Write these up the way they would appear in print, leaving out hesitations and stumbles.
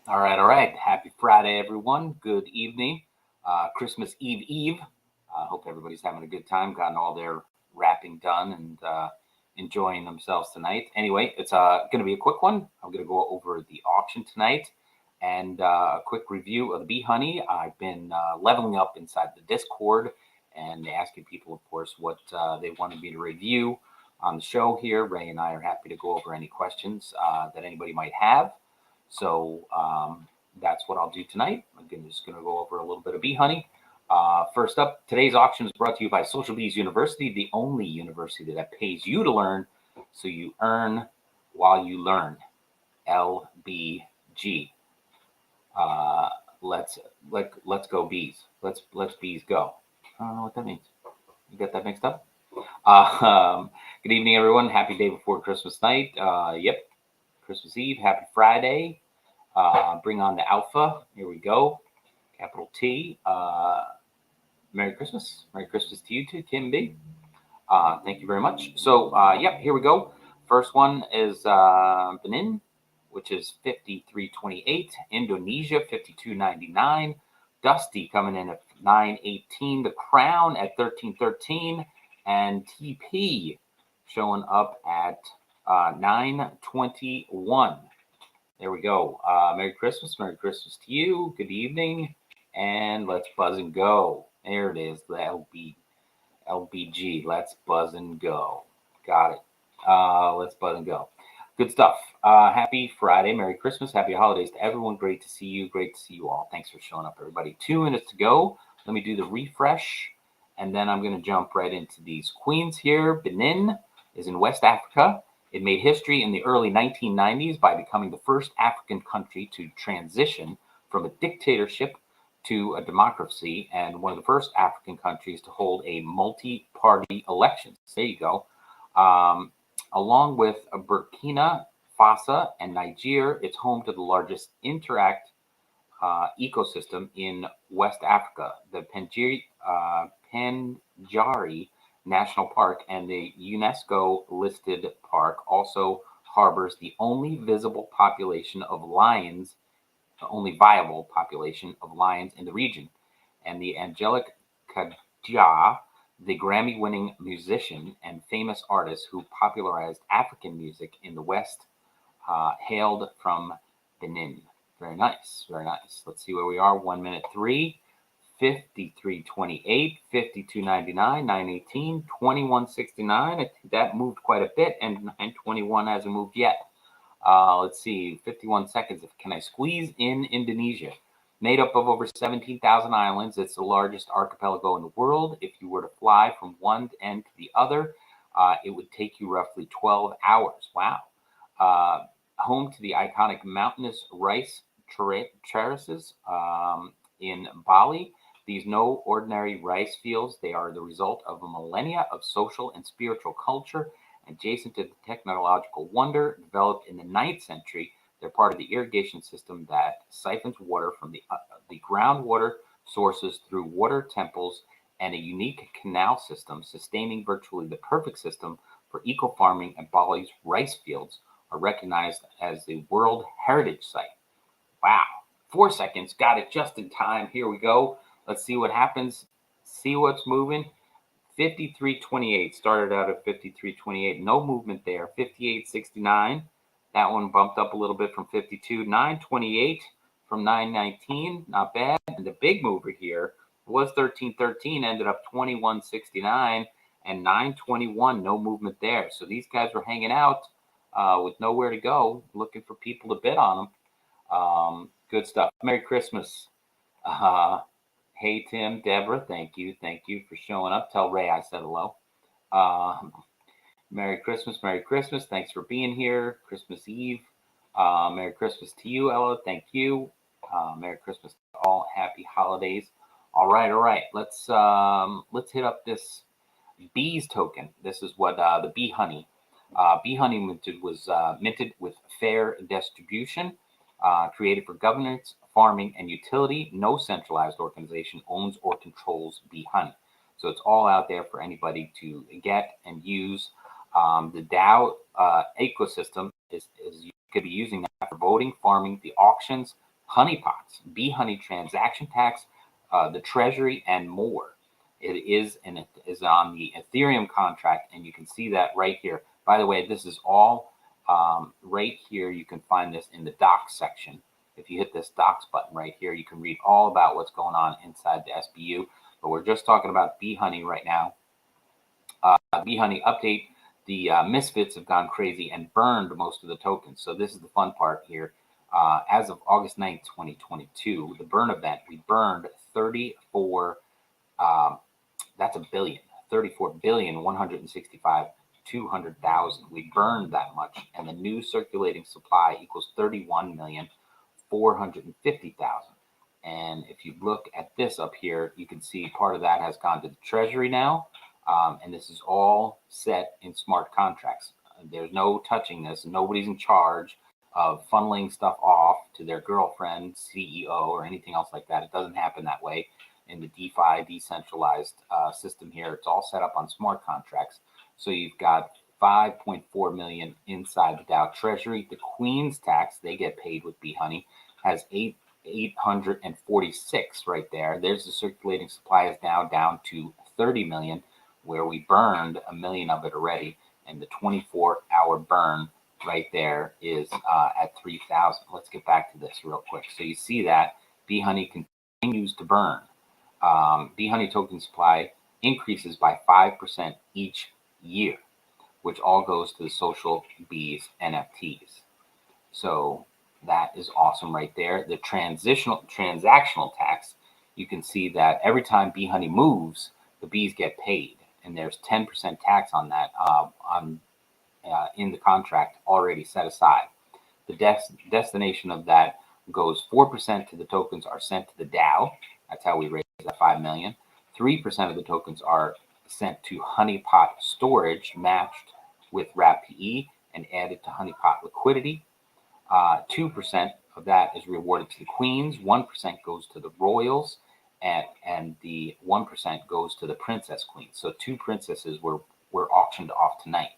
All right. Happy Friday, everyone. Good evening. Christmas Eve. Hope everybody's having a good time, gotten all their wrapping done, and enjoying themselves tonight. Anyway, it's going to be a quick one. I'm going to go over the auction tonight and a quick review of the Bee Honey. I've been leveling up inside the Discord and asking people, of course, what they wanted me to review on the show here. Ray and I are happy to go over any questions that anybody might have. So that's what I'll do tonight. I'm just going to go over a little bit of bee honey. First up, today's auction is brought to you by Social Bees University, the only university that pays you to learn, so you earn while you learn. LBG. Let's go bees. Let's bees go. I don't know what that means. You got that mixed up? Good evening, everyone. Happy day before Christmas night. Yep, Christmas Eve. Happy Friday. Bring on the alpha. Here we go. Capital T. Merry Christmas. Merry Christmas to you too, Kim B. Thank you very much. So, yep, here we go. First one is Benin, which is 53.28. Indonesia, 52.99. Dusty coming in at 9.18. The Crown at 13.13. And TP showing up at 9.21. There we go. Merry Christmas. Merry Christmas to you. Good evening. And let's buzz and go. There it is. The LBG. Let's buzz and go. Got it. Let's buzz and go. Good stuff. Happy Friday. Merry Christmas. Happy holidays to everyone. Great to see you. Great to see you all. Thanks for showing up, everybody. 2 minutes to go. Let me do the refresh. And then I'm going to jump right into these queens here. Benin is in West Africa. It made history in the early 1990s by becoming the first African country to transition from a dictatorship to a democracy, and one of the first African countries to hold a multi-party elections. There you go. Along with Burkina Faso and Niger, it's home to the largest interact ecosystem in West Africa, the Penjari National Park, and the UNESCO-listed park also harbors the only visible population of lions, the only viable population of lions in the region. And the angelic Kadja, the Grammy-winning musician and famous artist who popularized African music in the West, hailed from Benin. Very nice, very nice. Let's see where we are. 1 minute 3. 53.28, 52.99, 9.18, 21.69. That moved quite a bit, and 9.21 hasn't moved yet. Let's see, 51 seconds. Can I squeeze in Indonesia? Made up of over 17,000 islands, it's the largest archipelago in the world. If you were to fly from one end to the other, it would take you roughly 12 hours. Wow. Home to the iconic mountainous rice terraces in Bali. These no ordinary rice fields, they are the result of a millennia of social and spiritual culture. Adjacent to the technological wonder developed in the 9th century, they're part of the irrigation system that siphons water from the groundwater sources through water temples and a unique canal system, sustaining virtually the perfect system for eco-farming, and Bali's rice fields are recognized as the World Heritage Site. Wow. 4 seconds. Got it just in time. Here we go. Let's see what happens. See what's moving. 53.28. Started out at 53.28. No movement there. 58.69. That one bumped up a little bit from 52. 9.28 from 9.19. Not bad. And the big mover here was 13.13. Ended up 21.69. And 9.21. No movement there. So these guys were hanging out with nowhere to go, looking for people to bid on them. Good stuff. Merry Christmas. Hey, Tim, Deborah, thank you. Thank you for showing up. Tell Ray I said hello. Merry Christmas. Merry Christmas. Thanks for being here. Christmas Eve. Merry Christmas to you, Ella. Thank you. Merry Christmas to all. Happy holidays. All right. Let's hit up this bees token. This is what the bee honey. Bee honey was minted with fair distribution. Created for governance, farming, and utility. No centralized organization owns or controls bee honey. So it's all out there for anybody to get and use. The DAO ecosystem is you could be using that for voting, farming, the auctions, honeypots, bee honey transaction tax, the Treasury, and more. It is on the Ethereum contract, and you can see that right here. By the way, this is all right here. You can find this in the docs section. If you hit this docs button right here, you can read all about what's going on inside the SBU. But we're just talking about bee honey right now. Bee honey update. The misfits have gone crazy and burned most of the tokens. So this is the fun part here. As of August 9th, 2022, the burn event, we burned 34, that's a billion, 34,165,200,000. We burned that much. And the new circulating supply equals 31,450,000. And if you look at this up here, you can see part of that has gone to the Treasury now. And this is all set in smart contracts. There's no touching this. Nobody's in charge of funneling stuff off to their girlfriend, CEO, or anything else like that. It doesn't happen that way in the DeFi decentralized system here. It's all set up on smart contracts. So you've got 5.4 million inside the Dow Treasury. The Queen's tax, they get paid with Bee Honey, has 846 right there. There's the circulating supply is now down to 30 million, where we burned a million of it already. And the 24-hour burn right there is at 3,000. Let's get back to this real quick. So you see that Bee Honey continues to burn. Bee Honey token supply increases by 5% each year, which all goes to the social bees NFTs. So that is awesome right there. The transactional tax, you can see that every time Bee Honey moves, the bees get paid, and there's 10% tax on that in the contract already set aside. The destination of that goes 4% to the tokens are sent to the Dow. That's how we raise that 5 million. 3% of the tokens are sent to honeypot storage, matched with wrap PE and added to honeypot liquidity. 2% of that is rewarded to the queens. 1% goes to the royals, and the 1% goes to the princess queens. So 2 princesses were auctioned off tonight.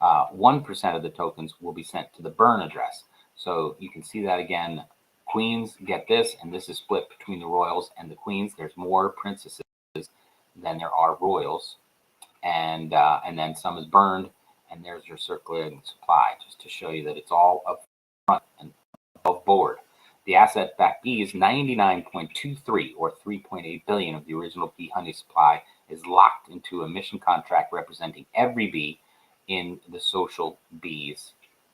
1% of the tokens will be sent to the burn address. So you can see that again. Queens get this, and this is split between the royals and the queens. There's more princesses than there are royals, and then some is burned, and there's your circulating supply, just to show you that it's all up front and above board. The asset-backed bees, 99.23 or 3.8 billion of the original Bee Honey supply is locked into a mission contract representing every bee in the social bees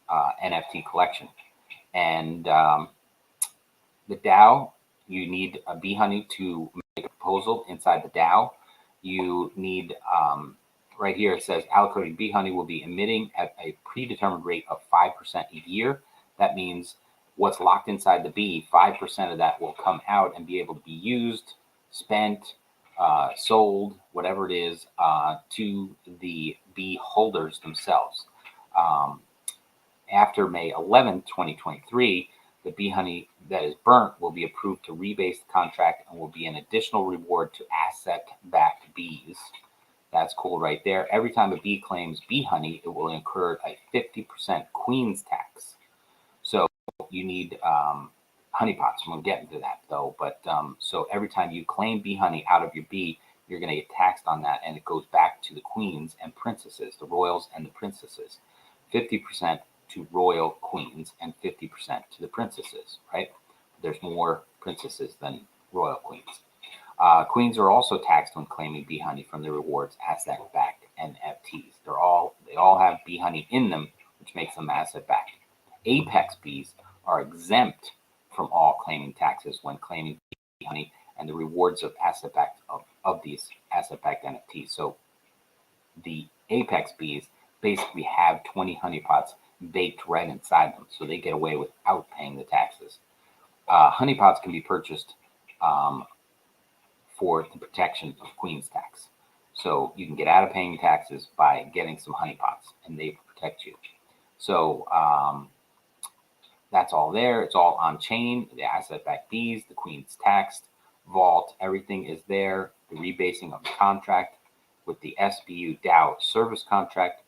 NFT collection. And the DAO, you need a Bee Honey to make a proposal inside the DAO. You need, right here it says allocating Bee Honey will be emitting at a predetermined rate of 5% a year. That means what's locked inside the bee, 5% of that will come out and be able to be used, spent, sold, whatever it is, to the bee holders themselves. After May 11, 2023, the Bee Honey that is burnt will be approved to rebase the contract and will be an additional reward to asset-backed bees. That's cool right there. Every time a bee claims Bee Honey, it will incur a 50% Queen's tax. So you need honeypots. I'm going to get into that though. But so every time you claim Bee Honey out of your bee, you're going to get taxed on that, and it goes back to the queens and princesses, the royals and the princesses. 50% to royal queens and 50% to the princesses, right? There's more princesses than royal queens. Queens are also taxed when claiming Bee Honey from the rewards asset-backed NFTs. They all have Bee Honey in them, which makes them asset-backed. Apex bees are exempt from all claiming taxes when claiming Bee Honey and the rewards of asset-backed of these asset-backed NFTs. So the Apex bees basically have 20 honeypots baked right inside them, so they get away without paying the taxes. Honeypots can be purchased for the protection of Queen's tax. So you can get out of paying taxes by getting some honeypots, and they protect you. So that's all there. It's all on chain. The asset-backed bees, the Queen's taxed vault, everything is there. The rebasing of the contract with the SBU DAO service contract.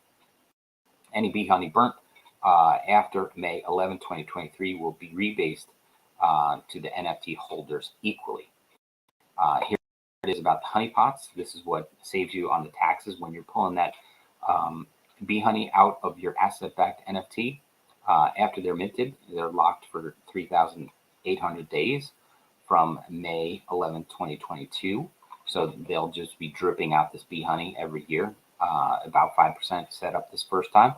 Any Bee Honey burnt after May 11, 2023 will be rebased to the NFT holders equally. Here it is about the honeypots. This is what saves you on the taxes when you're pulling that bee honey out of your asset-backed NFT. After they're minted, they're locked for 3,800 days from May 11, 2022. So they'll just be dripping out this bee honey every year. About 5% set up this first time.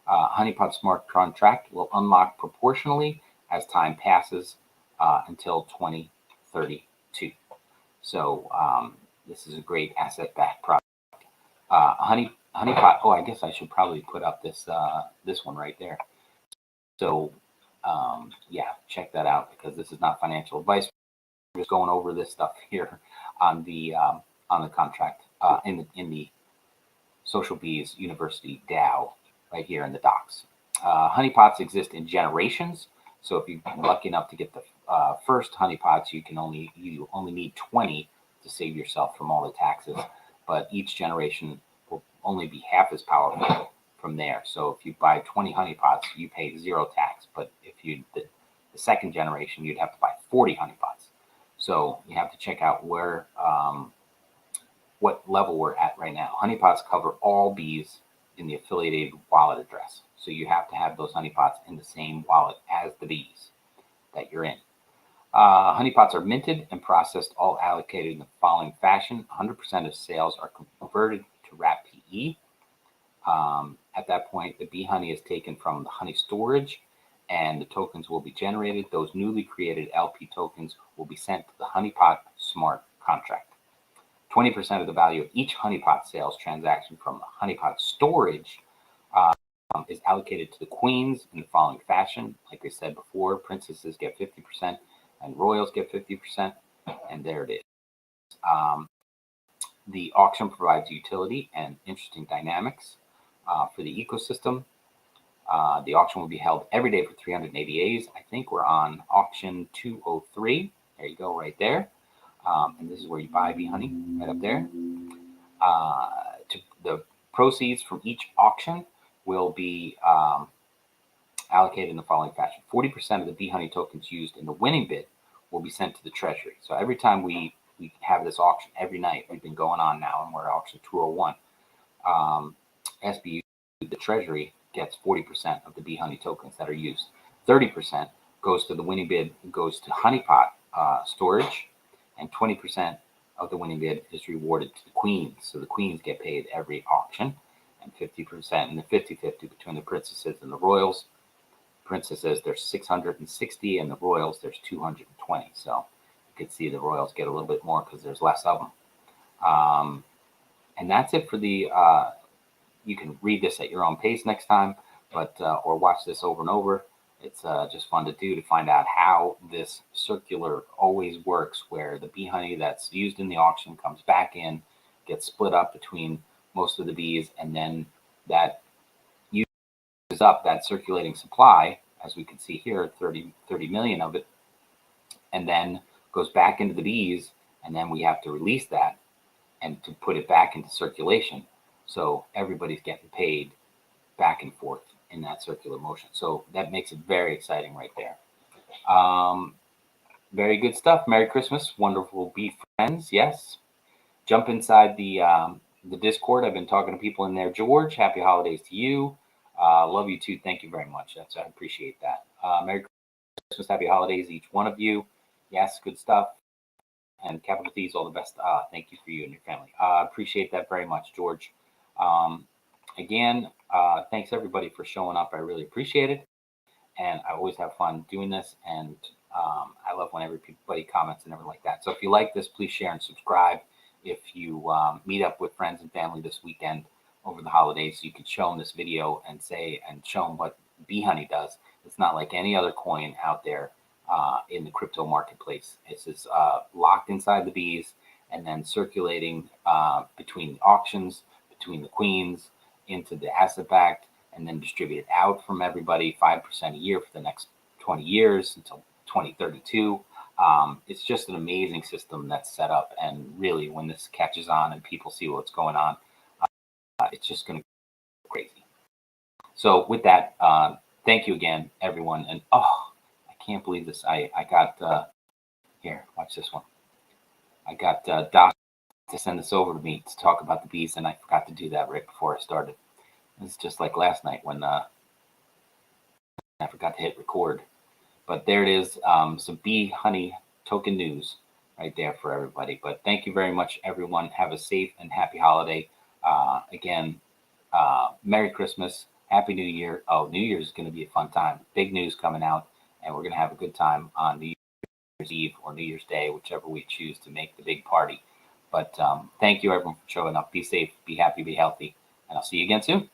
Honeypot smart contract will unlock proportionally as time passes until 2032. So this is a great asset-backed product. Honeypot. Oh, I guess I should probably put up this this one right there. So yeah, check that out because this is not financial advice. We're just going over this stuff here on the contract in the Social Bees University DAO right here in the docs. Honeypots exist in generations. So if you're lucky enough to get the first honeypots, you only need 20 to save yourself from all the taxes. But each generation will only be half as powerful from there. So if you buy 20 honeypots, you pay 0 tax. But if you the second generation, you'd have to buy 40 honeypots. So you have to check out where what level we're at right now. Honeypots cover all bees in the affiliated wallet address. So you have to have those honeypots in the same wallet as the bees that you're in. Honeypots are minted and processed, all allocated in the following fashion. 100% of sales are converted to wrap PE. At that point, the bee honey is taken from the honey storage and the tokens will be generated. Those newly created LP tokens will be sent to the Honeypot smart contract. 20% of the value of each honeypot sales transaction from the honeypot storage is allocated to the queens in the following fashion. Like I said before, princesses get 50% and royals get 50%, and there it is. The auction provides utility and interesting dynamics for the ecosystem. The auction will be held every day for 380 days. I think we're on auction 203. There you go, right there. And this is where you buy bee honey, right up there. The proceeds from each auction will be allocated in the following fashion. 40% of the bee honey tokens used in the winning bid will be sent to the treasury. So every time we have this auction, every night, we've been going on now, and we're at auction 201. SBU, the treasury, gets 40% of the bee honey tokens that are used. 30% goes to the winning bid, goes to honeypot storage, and 20% of the winning bid is rewarded to the queens. So the queens get paid every auction, and 50% and the 50-50 between the princesses and the royals. Princesses, there's 660, and the royals, there's 220. So you can see the royals get a little bit more because there's less of them. And that's it for the, you can read this at your own pace next time, but or watch this over and over. It's just fun to do, to find out how this circular always works, where the bee honey that's used in the auction comes back in, gets split up between most of the bees, and then that uses up that circulating supply, as we can see here, 30 million of it, and then goes back into the bees, and then we have to release that and to put it back into circulation. So everybody's getting paid back and forth in that circular motion. So that makes it very exciting right there. Very good stuff. Merry Christmas, wonderful bee friends. Yes. Jump inside the Discord. I've been talking to people in there. George, happy holidays to you. Love you too. Thank you very much. I appreciate that. Merry Christmas, happy holidays, each one of you. Yes, good stuff. And capital T's, all the best. Thank you for you and your family. Appreciate that very much, George. Again, thanks everybody for showing up. I really appreciate it. And I always have fun doing this. And I love when everybody comments and everything like that. So if you like this, please share and subscribe. If you meet up with friends and family this weekend over the holidays, you can show them this video and show them what bee honey does. It's not like any other coin out there in the crypto marketplace. It's just locked inside the bees and then circulating between auctions, between the queens, into the asset-backed, and then distributed out from everybody 5% a year for the next 20 years until 2032. It's just an amazing system that's set up, and really, when this catches on and people see what's going on, it's just going to go crazy. So with that, thank you again, everyone. And I can't believe this. I got here. Watch this one. I got Doc to send this over to me to talk about the bees, and I forgot to do that right before I started. It's just like last night when I forgot to hit record. But there it is, some bee honey token news right there for everybody. But thank you very much, everyone. Have a safe and happy holiday. Again, Merry Christmas, Happy New Year. Oh, New Year's is going to be a fun time. Big news coming out, and we're going to have a good time on New Year's Eve or New Year's Day, whichever we choose to make the big party. But thank you, everyone, for showing up. Be safe, be happy, be healthy, and I'll see you again soon.